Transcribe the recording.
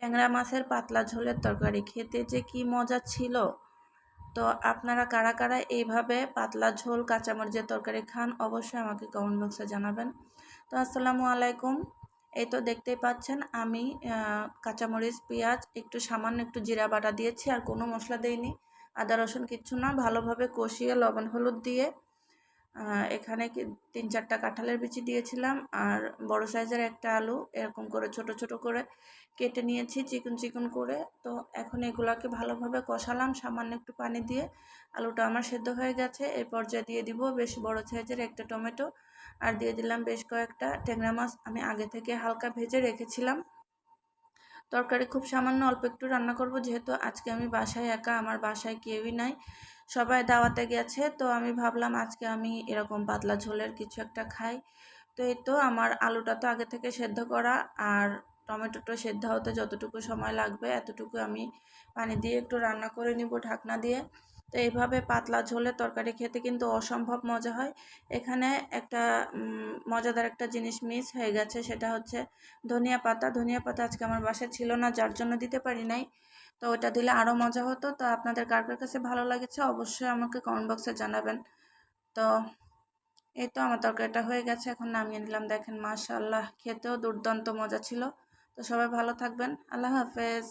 ট্যাংরা মাছের পাতলা ঝোলের তরকারি খেতে যে কি মজা ছিল। তো আপনারা কারা কারা এইভাবে পাতলা ঝোল কাঁচামরিচের তরকারি খান অবশ্যই আমাকে কমেন্ট বক্সে জানাবেন। তো আসসালামু আলাইকুম। এই তো দেখতেই পাচ্ছেন আমি কাঁচামরিচ পেঁয়াজ সামান্য একটু জিরা বাটা দিয়েছি, আর কোনো মশলা দেইনি, আদা রসুন কিচ্ছু না। ভালোভাবে কষিয়ে লবণ হলুদ দিয়ে এখানে 3-4টা কাঁঠালের বিচি দিয়েছিলাম, আর বড় সাইজের একটা আলু এরকম করে ছোট ছোট করে কেটে নিয়েছি চিকন চিকন করে। তো এখন এগুলাকে ভালোভাবে কষালাম সামান্য একটু পানি দিয়ে। আলুটা আমার সেদ্ধ হয়ে গেছে। এই পর্যায়ে দিয়ে দিব বেশ বড় সাইজের একটা টমেটো, আর দিয়ে দিলাম বেশ কয়েকটা ট্যাংরা মাছ আমি আগে থেকে হালকা ভেজে রেখেছিলাম। তরকারি খুব সামান্য অল্প একটু রান্না করব, যেহেতু আজকে আমি বাসায় একা, আমার বাসায় কেউই নাই, সবাই দাওয়াতে গেছে। তো আমি ভাবলাম আজকে আমি এরকম পাতলা ঝোলের কিছু একটা খাই। তো এই তো আমার আলুটা তো আগে থেকে সেদ্ধ করা, আর টমেটোটা সেদ্ধ হতে যতটুকু সময় লাগবে এতটুকু আমি পানি দিয়ে একটু রান্না করে নিব ঢাকনা দিয়ে। তো এইভাবে পাতলা ঝোলের তরকারি খেতে কিন্তু অসম্ভব মজা হয়। এখানে একটা মজাদার একটা জিনিস মিস হয়ে গেছে, সেটা হচ্ছে ধনিয়া পাতা। ধনিয়া পাতা আজকে আমার বাসায় ছিল না, যার জন্য দিতে পারি নাই। তো ওটা দিলে আরও মজা হতো। তো আপনাদের কার কার কাছে ভালো লাগেছে অবশ্যই আমাকে কমেন্ট বক্সে জানাবেন। তো এই তো আমার তরকারিটা হয়ে গেছে, এখন নামিয়ে নিলাম। দেখেন মাশাআল্লাহ, খেতেও দুর্দান্ত মজা ছিল। তো সবাই ভালো থাকবেন, আল্লাহ হাফেজ।